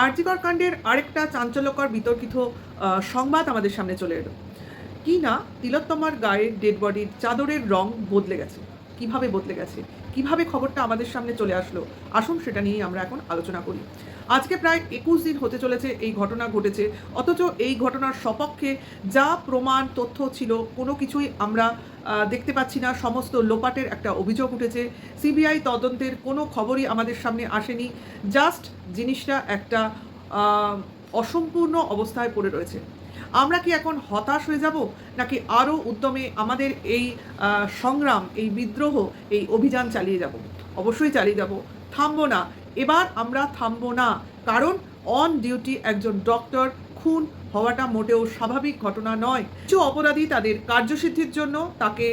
আরজিকর কাণ্ডের আরেকটা চাঞ্চল্যকর বিতর্কিত সংবাদ আমাদের সামনে চলে এলো। কি না, তিলোত্তমার গায়ের ডেড বডির চাদরের রং বদলে গেছে। কিভাবে বদলে গেছে? কিভাবে খবরটা আমাদের সামনে চলে আসলো? আসুন সেটা নিয়েই আমরা এখন আলোচনা করি। আজকে প্রায় ২১ দিন হতে চলেছে এই ঘটনা ঘটেছে। অথচ এই ঘটনার সপক্ষে যা প্রমাণ তথ্য ছিল কোনো কিছুই আমরা দেখতে পাচ্ছি না। সমস্ত লোপাটের একটা অভিযোগ উঠেছে। সিবিআই তদন্তের কোনো খবরই আমাদের সামনে আসেনি। জাস্ট জিনিসটা একটা আ অসম্পূর্ণ অবস্থায় পড়ে রয়েছে। আমরা কি এখন হতাশ হয়ে যাব? নাকি আরও উদ্যমে আমাদের এই সংগ্রাম, এই বিদ্রোহ, এই অভিযান চালিয়ে যাব? অবশ্যই চালিয়ে যাব। থামবো না। এবার আমরা থামবো না। কারণ অন ডিউটি একজন ডক্টর খুন হওয়াটা মোটেও স্বাভাবিক ঘটনা নয়। কিছু অপরাধী তাদের কার্যসিদ্ধির জন্য তাকে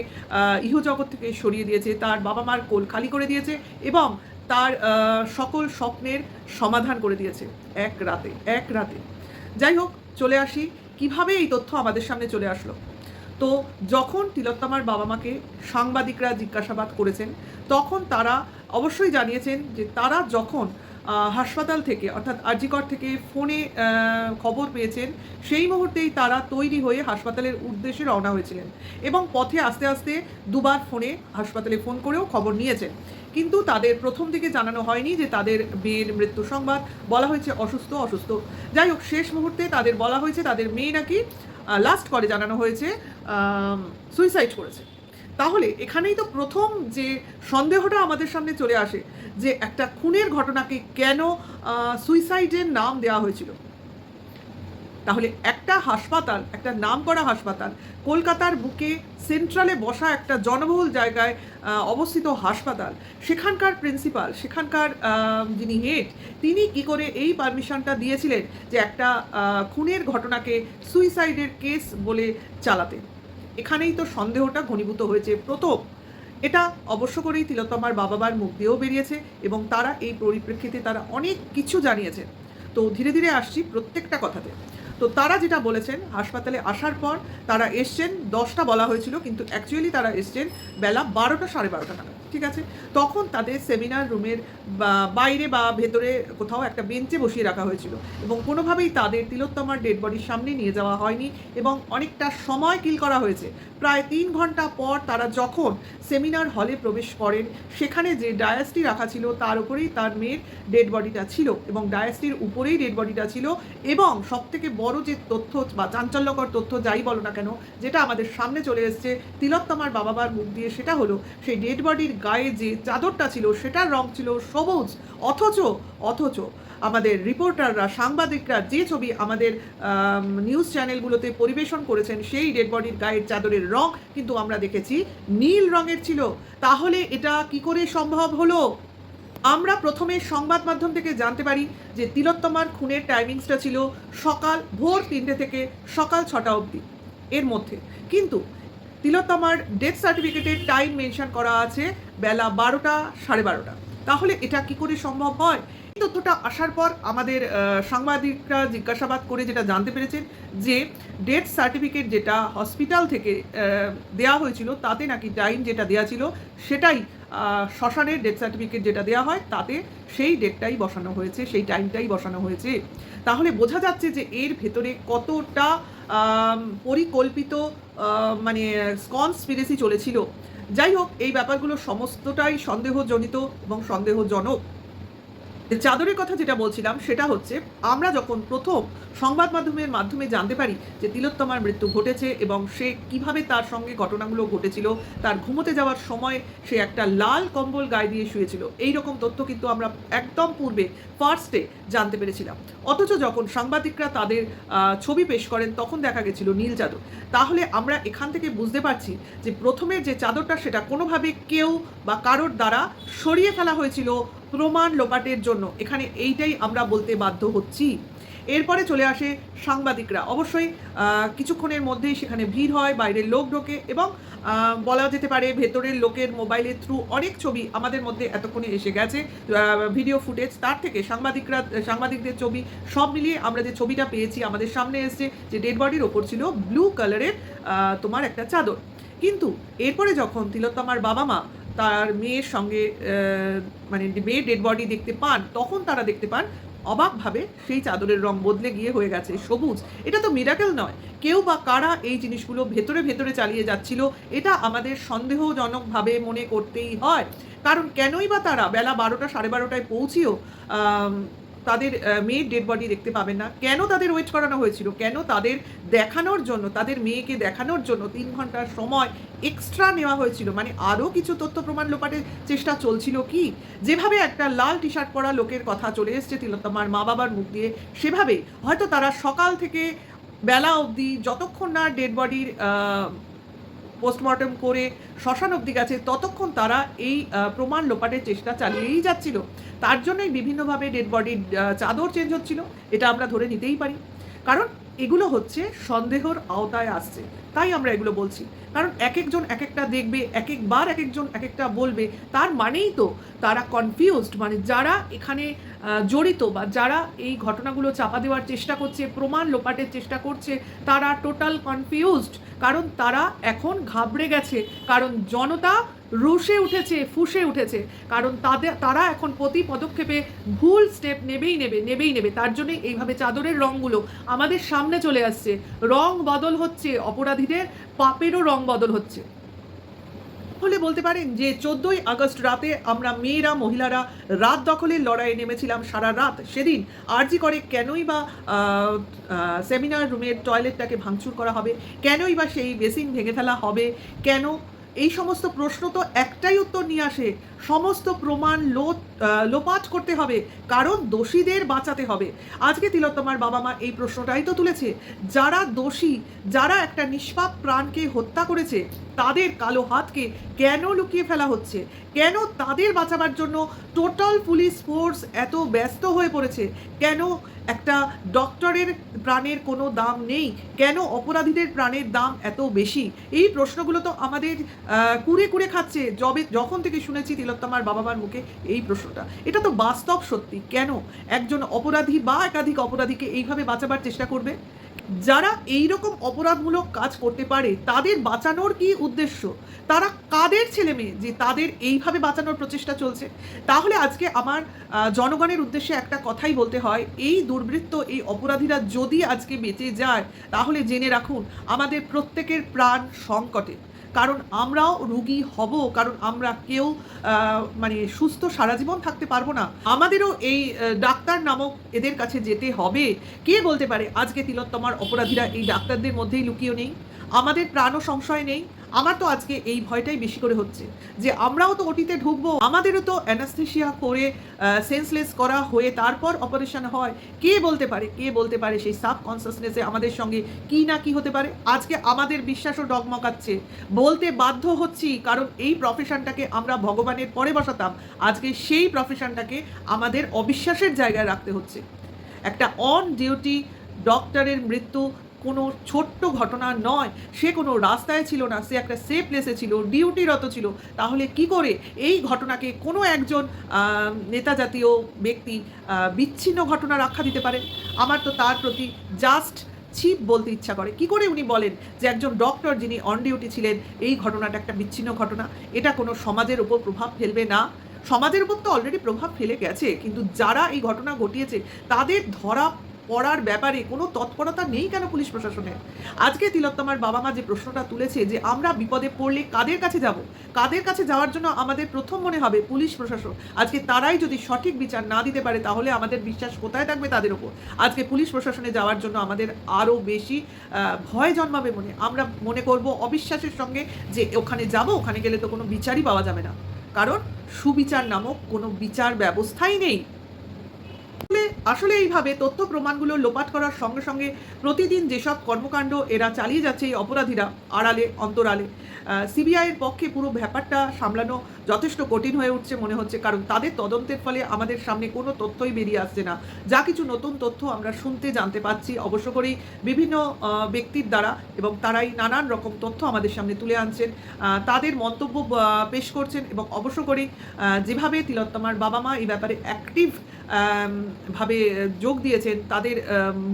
ইহজগৎ থেকে সরিয়ে দিয়েছে, তার বাবা-মার কোল খালি করে দিয়েছে এবং তার সকল স্বপ্নের সমাধান করে দিয়েছে এক রাতে, এক রাতে। যাই হোক, চলে আসি কিভাবে এই তথ্য আমাদের সামনে চলে আসলো। তো যখন তিলোত্তমার বাবা-মাকে সাংবাদিকরা জিজ্ঞাসাবাদ করেছেন, তখন তারা অবশ্যই জানিয়েছেন যে তারা যখন হাসপাতাল থেকে অর্থাৎ আরজিকর থেকে ফোনে খবর পেয়েছেন, সেই মুহূর্তেই তারা তৈরি হয়ে হাসপাতালের উদ্দেশ্যে রওনা হয়েছিলেন এবং পথে আস্তে আস্তে দুবার ফোনে হাসপাতালে ফোন করেও খবর নিয়েছেন। কিন্তু তাদের প্রথম দিকে জানানো হয়নি যে তাদের মেয়ের মৃত্যু সংবাদ, বলা হয়েছে অসুস্থ অসুস্থ। যাই হোক, শেষ মুহূর্তে তাদের বলা হয়েছে তাদের মেয়ে নাকি লাস্ট করে জানানো হয়েছে সুইসাইড করেছে। তাহলে এখানেই তো প্রথম যে সন্দেহটা আমাদের সামনে চলে আসে যে একটা খুনের ঘটনাকে কেন সুইসাইডের নাম দেওয়া হয়েছিল। তাহলে একটা হাসপাতাল, একটা নামকরা হাসপাতাল, কলকাতার বুকে সেন্ট্রালে বসা একটা জনবহুল জায়গায় অবস্থিত হাসপাতাল, সেখানকার প্রিন্সিপাল, সেখানকার যিনি হেড, তিনি কি করে এই পারমিশনটা দিয়েছিলেন যে একটা খুনের ঘটনাকে সুইসাইডের কেস বলে চালাতে? এখানেই তো সন্দেহটা ঘনীভূত হয়েছে প্রথম। এটা অবশ্য করেই তিলোত্তমার বাবা-মার মুখ দিয়েও বেরিয়েছে এবং তারা এই পরিপ্রেক্ষিতে তারা অনেক কিছু জানিয়েছেন। তো ধীরে ধীরে আসছি প্রত্যেকটা কথাতে। তো তারা যেটা বলেছেন, হাসপাতালে আসার পর তারা এসছেন 10টা বলা হয়েছিল, কিন্তু অ্যাকচুয়ালি তারা এসছেন বেলা 12টা 12:30 নাগাদ। ঠিক আছে? তখন তাদের সেমিনার রুমের বাইরে বা ভেতরে কোথাও একটা বেঞ্চে বসিয়ে রাখা হয়েছিল এবং কোনোভাবেই তাদের তিলোত্তমার ডেড বডির সামনে নিয়ে যাওয়া হয়নি এবং অনেকটা সময় কিল করা হয়েছে। প্রায় 3 ঘন্টা পর তারা যখন সেমিনার হলে প্রবেশ করেন, সেখানে যে ডায়াসটি রাখা ছিল তার উপরেই তার মেয়ের ডেড বডিটা ছিল এবং ডায়াসটির উপরেই ডেড বডিটা ছিল এবং সবথেকে বড় যে তথ্য বা চাঞ্চল্যকর তথ্য যাই বলো না কেন, যেটা আমাদের সামনে চলে এসছে তিলোত্তমার বাবা-মার মুখ দিয়ে, সেটা হলো সেই ডেড বডির গায়ে যে চাদরটা ছিল সেটার রং ছিল সবুজ। অথচ অথচ আমাদের রিপোর্টাররা, সাংবাদিকরা যে ছবি আমাদের নিউজ চ্যানেলগুলোতে পরিবেশন করেছেন, সেই ডেড বডির গায়ের চাদরের রং কিন্তু আমরা দেখেছি নীল রঙের ছিল। তাহলে এটা কি করে সম্ভব হলো? আমরা প্রথমে সংবাদ মাধ্যম থেকে জানতে পারি যে তিলোত্তমার খুনের টাইমিংসটা ছিল সকাল ভোর 3টে থেকে সকাল 6টা অবধি এর মধ্যে। কিন্তু তিলোত্তমার ডেথ সার্টিফিকেটের টাইম মেনশন করা আছে বেলা 12টা 12:30। তাহলে এটা কি করে সম্ভব হয়? এই তথ্যটা আসার পর আমাদের সাংবাদিকরা জিজ্ঞাসাবাদ করে যেটা জানতে পেরেছেন যে ডেথ সার্টিফিকেট যেটা হসপিটাল থেকে দেওয়া হয়েছিল, তাতে নাকি টাইম যেটা দেওয়া ছিল সেটাই শ্মশানের ডেথ সার্টিফিকেট যেটা দেওয়া হয় তাতে সেই ডেটটাই বসানো হয়েছে, সেই টাইমটাই বসানো হয়েছে। তাহলে বোঝা যাচ্ছে যে এর ভেতরে কতটা পরিকল্পিত মানে কনস্পিরেসি চলেছিল। যাই হোক, এই ব্যাপারগুলো সমস্তটাই সন্দেহজনিত এবং সন্দেহজনক। চাদরের কথা যেটা বলছিলাম সেটা হচ্ছে, আমরা যখন প্রথম সংবাদ মাধ্যমের মাধ্যমে জানতে পারি যে তিলোত্তমার মৃত্যু ঘটেছে এবং সে কিভাবে তার সঙ্গে ঘটনাগুলো ঘটেছিল, তার ঘুমোতে যাওয়ার সময় সে একটা লাল কম্বল গায়ে দিয়ে শুয়েছিল, এই রকম তথ্য কিন্তু আমরা একদম পূর্বে ফার্স্টে জানতে পেরেছিলাম। অথচ যখন সাংবাদিকরা তাদের ছবি পেশ করেন তখন দেখা গেছিল নীল চাদর। তাহলে আমরা এখান থেকে বুঝতে পারছি যে প্রথমের যে চাদরটা সেটা কোনোভাবে কেউ বা কারোর দ্বারা সরিয়ে ফেলা হয়েছিল প্রমাণ লোপাটের জন্য। এখানে এইটাই আমরা বলতে বাধ্য হচ্ছি। এরপরে চলে আসে সাংবাদিকরা। অবশ্যই কিছুক্ষণের মধ্যেই সেখানে ভিড় হয়, বাইরের লোক ঢোকে এবং বলা যেতে পারে ভেতরের লোকের মোবাইলের থ্রু অনেক ছবি আমাদের মধ্যে এতক্ষণে এসে গেছে, ভিডিও ফুটেজ, তার থেকে সাংবাদিকদের ছবি, সব মিলিয়ে আমরা যে ছবিটা পেয়েছি আমাদের সামনে এসছে যে ডেড বডির ওপর ছিল ব্লু কালারের তোমার একটা চাদর। কিন্তু এরপরে যখন তিলোত্তমার বাবা-মা তার মেয়ের সঙ্গে মানে মেয়ের ডেড বডি দেখতে পান, তখন তারা দেখতে পান অবাকভাবে সেই চাদরের রং বদলে গিয়ে হয়ে গেছে সবুজ। এটা তো মিরাকেল নয়। কেউ বা কারা এই জিনিসগুলো ভেতরে ভেতরে চালিয়ে যাচ্ছিল, এটা আমাদের সন্দেহজনকভাবে মনে করতেই হয়। কারণ কেনই বা তারা বেলা 12টা 12:30টায় পৌঁছেও তাদের মেয়ের ডেড বডি দেখতে পাবেন না? কেন তাদের ওয়েট করানো হয়েছিল? কেন তাদের দেখানোর জন্য, তাদের মেয়েকে দেখানোর জন্য 3 ঘন্টার সময় এক্সট্রা নেওয়া হয়েছিল? মানে আরও কিছু তথ্য প্রমাণ লোপাটের চেষ্টা চলছিল কি? যেভাবে একটা লাল টি শার্ট পরা লোকের কথা চলে এসছে তিলোত্তমার মা বাবার মুখ দিয়ে, সেভাবে হয়তো তারা সকাল থেকে বেলা অবধি যতক্ষণ না ডেড বডির পোস্টমর্টম করে শ্মশান অবধি গেছে, ততক্ষণ তারা এই প্রমাণ লোপাটের চেষ্টা চালিয়েই যাচ্ছিল। তার জন্যই বিভিন্নভাবে ডেড বডির চাদর চেঞ্জ হচ্ছিল, এটা আমরা ধরে নিতেই পারি। কারণ এগুলো হচ্ছে সন্দেহর আওতায় আসছে, তাই আমরা এগুলো বলছি। কারণ এক একজন এক একটা দেখবে, এক একবার এক একজন এক একটা বলবে, তার মানেই তো তারা কনফিউজড। মানে যারা এখানে জড়িত বা যারা এই ঘটনাগুলো চাপা দেওয়ার চেষ্টা করছে, প্রমাণ লোপাটের চেষ্টা করছে, তারা টোটাল কনফিউজড। কারণ তারা এখন ঘাবড়ে গেছে, কারণ জনতা রুষে উঠেছে, ফুঁসে উঠেছে। কারণ তারা এখন প্রতি পদক্ষেপে ভুল স্টেপ নেবেই নেবে। তার জন্যই এইভাবে চাদরের রঙগুলো আমাদের সামনে চলে আসছে। রং বদল হচ্ছে, অপরাধীদের পাপেরও রং বদল হচ্ছে। হলে বলতে পারেন যে 14ই আগস্ট রাতে আমরা মেয়েরা, মহিলারা রাত দখলের লড়াইয়ে নেমেছিলাম সারা রাত। সেদিন আরজি করে কেনই বা সেমিনার রুমের টয়লেটটাকে ভাঙচুর করা হবে? কেনই বা সেই বেসিন ভেঙে ফেলা হবে? কেন? এই সমস্ত প্রশ্ন তো একটাই উত্তর নিয়ে আসে, সমস্ত প্রমাণ লোপাট করতে হবে, কারণ দোষীদের বাঁচাতে হবে। আজকে তিলোত্তমার বাবা মা এই প্রশ্নটাই তো তুলেছে, যারা দোষী, যারা একটা নিষ্পাপ প্রাণকে হত্যা করেছে, তাদের কালো হাতকে কেন লুকিয়ে ফেলা হচ্ছে? কেন তাদের বাঁচাবার জন্য টোটাল পুলিশ ফোর্স এত ব্যস্ত হয়ে পড়েছে? কেন একটা ডক্টরের প্রাণের কোনো দাম নেই? কেন অপরাধীদের প্রাণের দাম এত বেশি? এই প্রশ্নগুলো তো আমাদের কুড়ে কুড়ে খাচ্ছে যখন থেকে শুনেছি তিলোত্তমার বাবা মার মুখে এই প্রশ্নটা। এটা তো বাস্তব সত্যি। কেন একজন অপরাধী বা একাধিক অপরাধীকে এইভাবে বাঁচাবার চেষ্টা করবে? যারা এই রকম অপরাধমূলক কাজ করতে পারে, তাদের বাঁচানোর কি উদ্দেশ্য? তারা কাদের ছেলে মেয়ে যে তাদের এইভাবে বাঁচানোর প্রচেষ্টা চলছে? তাহলে আজকে আমার জনগণের উদ্দেশ্যে একটা কথাই বলতে হয়, এই দুর্বৃত্ত, এই অপরাধীরা যদি আজকে বেঁচে যায়, তাহলে জেনে রাখুন আমাদের প্রত্যেকের প্রাণ সংকটে। কারণ আমরাও রুগী হব, কারণ আমরা কেউ মানে সুস্থ সারা জীবন থাকতে পারবো না। আমাদেরও এই ডাক্তার নামক এদের কাছে যেতে হবে। কে বলতে পারে আজকে তিলোত্তমার অপরাধীরা এই ডাক্তারদের মধ্যেই লুকিয়ে নেই? আমাদের প্রাণও সংশয় নেই? আমার তো আজকে এই ভয়টাই বেশি করে হচ্ছে যে আমরাও তো ওটিতে ঢুকবো, আমাদেরও তো অ্যানাস্থেশিয়া করে সেন্সলেস করা হয়ে তারপর অপারেশন হয়। কে বলতে পারে সেই সাবকনসিয়াসনেসে আমাদের সঙ্গে কি না কি হতে পারে? আজকে আমাদের বিশ্বাসও ডগমগাচ্ছে, বলতে বাধ্য হচ্ছি, কারণ এই প্রফেশনটাকে আমরা ভগবানের পরে বসাতাম, আজকে সেই প্রফেশনটাকে আমাদের অবিশ্বাসের জায়গায় রাখতে হচ্ছে। একটা অন ডিউটি ডক্টরের মৃত্যু কোনো ছোট্ট ঘটনা নয়। সে কোনো রাস্তায় ছিল না, সে একটা সেফ প্লেসে ছিল, ডিউটিরত ছিল। তাহলে কি করে এই ঘটনাকে কোনো একজন নেতা জাতীয় ব্যক্তি বিচ্ছিন্ন ঘটনার আখ্যা দিতে পারে? আমার তো তার প্রতি জাস্ট ছিপ বলতে ইচ্ছা করে। কি করে উনি বলেন যে একজন ডক্টর যিনি অন ডিউটি ছিলেন, এই ঘটনাটা একটা বিচ্ছিন্ন ঘটনা? এটা কোনো সমাজের উপর প্রভাব ফেলবে না? সমাজের উপর তো অলরেডি প্রভাব ফেলে গেছে, কিন্তু যারা এই ঘটনা ঘটিয়েছে তাদের ধরা পড়ার ব্যাপারে কোনো তৎপরতা নেই কেন পুলিশ প্রশাসনের? আজকে তিলোত্তমার বাবা মা যে প্রশ্নটা তুলেছে যে আমরা বিপদে পড়লে কাদের কাছে যাব, কাদের কাছে যাওয়ার জন্য আমাদের প্রথম মনে হবে পুলিশ প্রশাসন। আজকে তারাই যদি সঠিক বিচার না দিতে পারে, তাহলে আমাদের বিশ্বাস কোথায় থাকবে তাদের ওপর? আজকে পুলিশ প্রশাসনে যাওয়ার জন্য আমাদের আরও বেশি ভয় জন্মাবে মনে। আমরা মনে করব অবিশ্বাসের সঙ্গে যে ওখানে যাব, ওখানে গেলে তো কোনো বিচারই পাওয়া যাবে না, কারণ সুবিচার নামক কোনো বিচার ব্যবস্থাই নেই। আসলে এইভাবে তথ্য প্রমাণগুলো লোপাট করার সঙ্গে সঙ্গে প্রতিদিন যেসব কর্মকাণ্ড এরা চালিয়ে যাচ্ছে এই অপরাধীরা আড়ালে অন্তরালে, সিবিআইয়ের পক্ষে পুরো ব্যাপারটা সামলানো যথেষ্ট কঠিন হয়ে উঠছে মনে হচ্ছে। কারণ তাদের তদন্তের ফলে আমাদের সামনে কোনো তথ্যই বেরিয়ে আসছে না। যা কিছু নতুন তথ্য আমরা জানতে পাচ্ছি অবশ্য করেই বিভিন্ন ব্যক্তির দ্বারা, এবং তারাই নানান রকম তথ্য আমাদের সামনে তুলে আনছেন, তাদের মন্তব্য পেশ করছেন, এবং অবশ্য করেই যেভাবে তিলোত্তমার বাবা মা এই ব্যাপারে অ্যাক্টিভ ভাবে যোগ দিয়েছেন, তাদের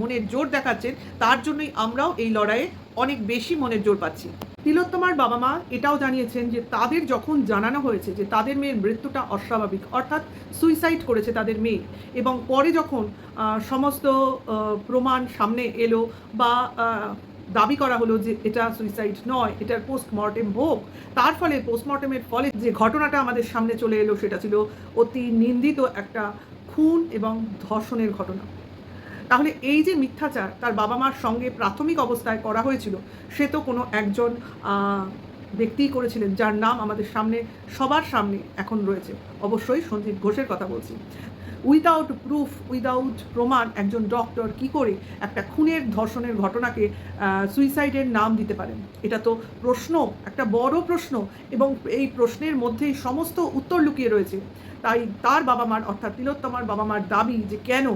মনের জোর দেখাচ্ছেন, তার জন্যই আমরাও এই লড়াইয়ে অনেক বেশি মনের জোর পাচ্ছি। তিলোত্তমার বাবা মা এটাও জানিয়েছেন যে তাদের যখন জানানো হয়েছে যে তাদের মেয়ের মৃত্যুটা অস্বাভাবিক, অর্থাৎ সুইসাইড করেছে তাদের মেয়ে, এবং পরে যখন সমস্ত প্রমাণ সামনে এলো বা দাবি করা হলো যে এটা সুইসাইড নয়, এটার পোস্টমর্টেম হোক, তার ফলে পোস্টমর্টেমের ফলে যে ঘটনাটা আমাদের সামনে চলে এলো সেটা ছিল অতি নিন্দিত একটা খুন এবং ধর্ষণের ঘটনা। তাহলে এই যে মিথ্যাচার তার বাবা মার সঙ্গে প্রাথমিক অবস্থায় করা হয়েছিল, সে তো কোনো একজন ব্যক্তিই করেছিলেন যার নাম আমাদের সামনে সবার সামনে এখন রয়েছে, অবশ্যই সঞ্জীব ঘোষের কথা বলছি। উইদাউট প্রুফ, উইদাউট প্রমাণ একজন ডক্টর কি করে একটা খুনের ধর্ষণের ঘটনাকে সুইসাইডের নাম দিতে পারেন? এটা তো প্রশ্ন, একটা বড় প্রশ্ন, এবং এই প্রশ্নের মধ্যেই সমস্ত উত্তর লুকিয়ে রয়েছে। তাই তার বাবা মার, অর্থাৎ তিলোত্তমার বাবা মার দাবি যে কেন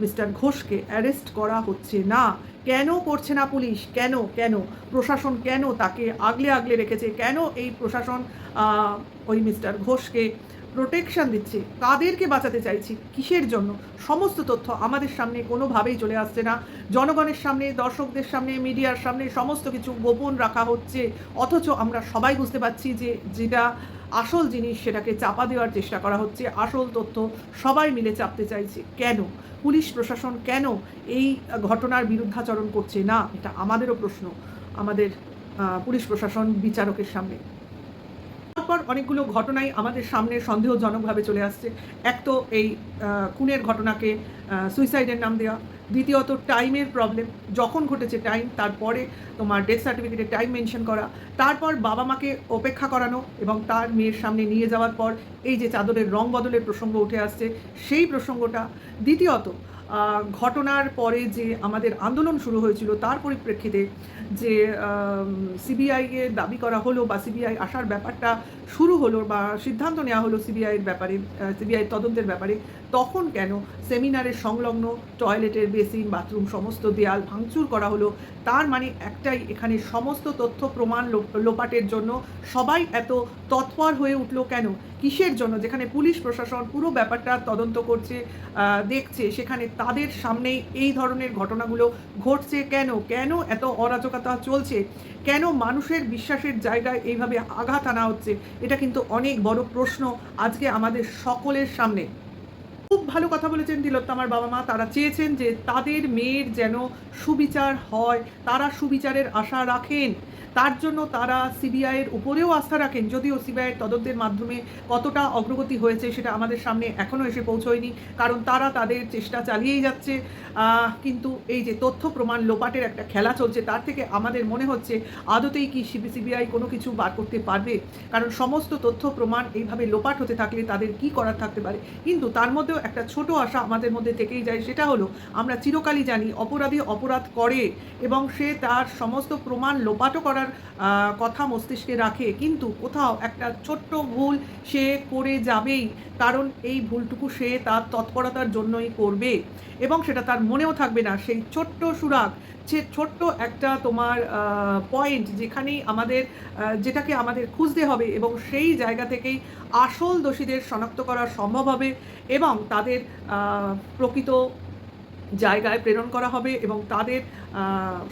মিস্টার ঘোষকে অ্যারেস্ট করা হচ্ছে না, কেন করছে না পুলিশ, কেন কেন প্রশাসন কেন তাকে আগলে আগলে রেখেছে, কেন এই প্রশাসন ওই মিস্টার ঘোষকে প্রোটেকশন দিচ্ছে, কাদেরকে বাঁচাতে চাইছি, কিসের জন্য, সমস্ত তথ্য আমাদের সামনে কোনোভাবেই চলে আসছে না। জনগণের সামনে, দর্শকদের সামনে, মিডিয়ার সামনে সমস্ত কিছু গোপন রাখা হচ্ছে, অথচ আমরা সবাই বুঝতে পারছি যে যেটা আসল জিনিস সেটাকে চাপা দেওয়ার চেষ্টা করা হচ্ছে, আসল তথ্য সবাই মিলে চাপতে চাইছে। কেন পুলিশ প্রশাসন কেন এই ঘটনার বিরুদ্ধাচরণ করছে না? এটা আমাদেরও প্রশ্ন, আমাদের পুলিশ প্রশাসন বিচারকের সামনে। তারপর অনেকগুলো ঘটনাই আমাদের সামনে সন্দেহজনকভাবে চলে আসছে। এক তো এই খুনের ঘটনাকে সুইসাইডের নাম দেওয়া, দ্বিতীয়ত টাইমের প্রবলেম, যখন ঘটেছে টাইম, তারপরে তোমার ডেথ সার্টিফিকেটে টাইম মেনশন করা, তারপর বাবা মাকে অপেক্ষা করানো এবং তার মেয়ের সামনে নিয়ে যাওয়ার পর এই যে চাদরের রং বদলের প্রসঙ্গ উঠে আসছে সেই প্রসঙ্গটা, দ্বিতীয়ত ঘটনার পরে যে আমাদের আন্দোলন শুরু হয়েছিল তার পরিপ্রেক্ষিতে যে সিবিআইকে দাবি করা হলো বা সিবিআই আসার ব্যাপারটা শুরু হলো বা সিদ্ধান্ত নেওয়া হলো সিবিআইয়ের ব্যাপারে, সিবিআই তদন্তের ব্যাপারে, তখন কেন সেমিনারের সংলগ্ন টয়লেটের বেসিন, বাথরুম সমস্ত দেয়াল ভাঙচুর করা হলো? তার মানে একটাই, এখানে সমস্ত তথ্য প্রমাণ লোপাটের জন্য সবাই এত তৎপর হয়ে উঠলো কেন, কিসের জন্য? যেখানে পুলিশ প্রশাসন পুরো ব্যাপারটা তদন্ত করছে, দেখছে, সেখানে তাদের সামনেই এই ধরনের ঘটনাগুলো ঘটছে কেন? কেন এত অরাজকতা চলছে? কেন মানুষের বিশ্বাসের জায়গায় এইভাবে আঘাত আনা হচ্ছে? এটা কিন্তু অনেক বড় প্রশ্ন আজকে আমাদের সকলের সামনে। খুব ভালো কথা বলেছেন তিলোত্তমার বাবা মা। তারা চেয়েছেন যে তাদের মেয়ের যেন সুবিচার হয়, তারা সুবিচারের আশা রাখেন, তার জন্য তারা সিবিআইয়ের উপরেও আস্থা রাখেন। যদিও সিবিআইয়ের তদন্তের মাধ্যমে কতটা অগ্রগতি হয়েছে সেটা আমাদের সামনে এখনও এসে পৌঁছয়নি, কারণ তারা তাদের চেষ্টা চালিয়েই যাচ্ছে। কিন্তু এই যে তথ্য প্রমাণ লোপাটের একটা খেলা চলছে, তার থেকে আমাদের মনে হচ্ছে আদতেই কি সিবিআই কোনো কিছু বার করতে পারবে? কারণ সমস্ত তথ্য প্রমাণ এইভাবে লোপাট হতে থাকলে তাদের কি করার থাকতে পারে? কিন্তু তার মধ্যেও একটা ছোট আশা আমাদের মধ্যে থেকেই যায়, সেটা হলো আমরা চিরকালই জানি অপরাধী অপরাধ করে এবং সে তার সমস্ত প্রমাণ লোপাটও করার কথা মস্তিষ্কে রাখে, কিন্তু কোথাও একটা ছোট্ট ভুল সে করে যাবেই, কারণ এই ভুলটুকু সে তার তৎপরতার জন্যই করবে এবং সেটা তার মনেও থাকবে না। সেই ছোট্ট সুরাগ, সে ছোট্ট একটা তোমার পয়েন্ট যেখানেই আমাদের যেটাকে আমাদের খুঁজতে হবে এবং সেই জায়গা থেকেই আসল দোষীদের শনাক্ত করা সম্ভব হবে এবং তাদের প্রকৃত জায়গায় প্রেরণ করা হবে এবং তাদের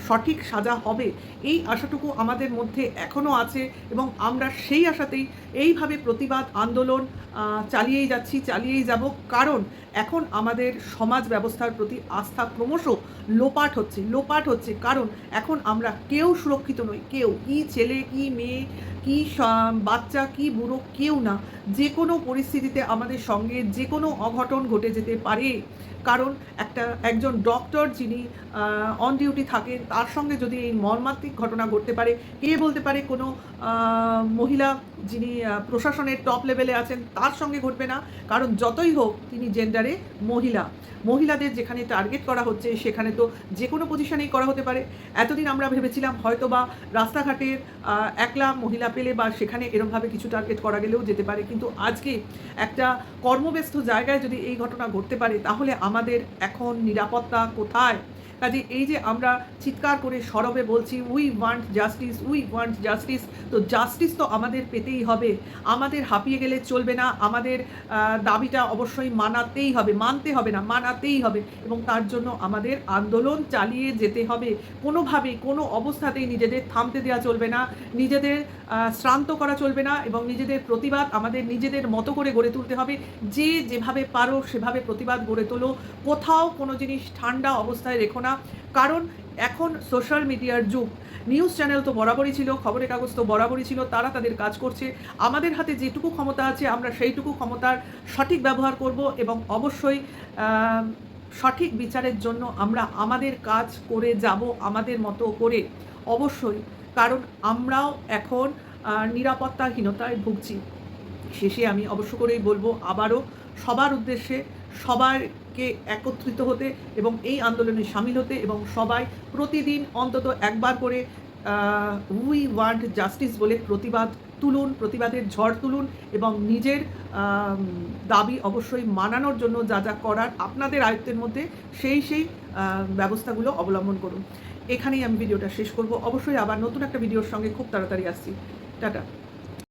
সঠিক সাজা হবে, এই আশাটুকু আমাদের মধ্যে এখনও আছে এবং আমরা সেই আশাতেই এইভাবে প্রতিবাদ আন্দোলন চালিয়েই যাচ্ছি, চালিয়েই যাব। কারণ এখন আমাদের সমাজ ব্যবস্থার প্রতি আস্থা ক্রমশ লোপাট হচ্ছে, কারণ এখন আমরা কেউ সুরক্ষিত নই, কেউ, কি ছেলে কি মেয়ে কি বাচ্চা কি বুড়ো, কেউ না। যে কোনো পরিস্থিতিতে আমাদের সঙ্গে যে কোনো অঘটন ঘটে যেতে পারে, কারণ একজন ডক্টর যিনি অন ডিউটি থাকেন তার সঙ্গে যদি এই মর্মান্তিক ঘটনা ঘটতে পারে, কে বলতে পারে কোনো মহিলা যিনি প্রশাসনের টপ লেভেলে আছেন তার সঙ্গে ঘটবে না? কারণ যতই হোক তিনি জেন্ডারে মহিলাদের যেখানে টার্গেট করা হচ্ছে সেখানে তো যে কোনো পজিশনেই করা হতে পারে। এতদিন আমরা ভেবেছিলাম হয়তো বা রাস্তাঘাটের একলা মহিলা পেলে বা সেখানে এরমভাবে কিছু টার্গেট করা গেলেও যেতে পারে, কিন্তু আজকে একটা কর্মব্যস্ত জায়গায় যদি এই ঘটনা ঘটতে পারে তাহলে আমাদের এখন নিরাপত্তা কোথায়? কাজে এই যে আমরা চিৎকার করে সরবে বলছি we want justice, we want justice, তো জাস্টিস তো আমাদের পেতেই হবে, আমাদের হাঁপিয়ে গেলে চলবে না, আমাদের দাবিটা অবশ্যই মানতেই হবে, মানতে হবে না, মানাতেই হবে, এবং তার জন্য আমাদের আন্দোলন চালিয়ে যেতে হবে। কোনোভাবে কোনো অবস্থাতেই নিজেদের থামতে দেওয়া চলবে না, নিজেদের শ্রান্ত করা চলবে না, এবং নিজেদের প্রতিবাদ আমাদের নিজেদের মতো করে গড়ে তুলতে হবে। যে যেভাবে পারো সেভাবে প্রতিবাদ গড়ে তোলো, কোথাও কোনো জিনিস ঠান্ডা অবস্থায় রেখো না, কারণ এখন সোশ্যাল মিডিয়ার যুগ। নিউজ চ্যানেল তো বরাবরই ছিল, খবরের কাগজ তো বরাবরই ছিল, তারা তাদের কাজ করছে। আমাদের হাতে যেটুকু ক্ষমতা আছে আমরা সেইটুকু ক্ষমতার সঠিক ব্যবহার করব, এবং অবশ্যই সঠিক বিচারের জন্য আমরা আমাদের কাজ করে যাব আমাদের মতো করে, অবশ্যই, কারণ আমরাও এখন নিরাপত্তাহীনতায় ভুগছি। শেষে আমি অবশ্য করেই বলবো আবারও সবার উদ্দেশ্যে সবাইকে একত্রিত হতে এবং এই আন্দোলনে সামিল হতে, এবং সবাই প্রতিদিন অন্তত একবার করে উই ওয়ান্ট জাস্টিস বলে প্রতিবাদ তুলুন, প্রতিবাদের ঝড় তুলুন, এবং নিজের দাবি অবশ্যই মানানোর জন্য যা যা করার আপনাদের আয়ত্তের মধ্যে সেই ব্যবস্থাগুলো অবলম্বন করুন। এখানেই আমি ভিডিওটা শেষ করব। অবশ্যই আবার নতুন একটা ভিডিওর সঙ্গে খুব তাড়াতাড়ি আসছি। টাটা।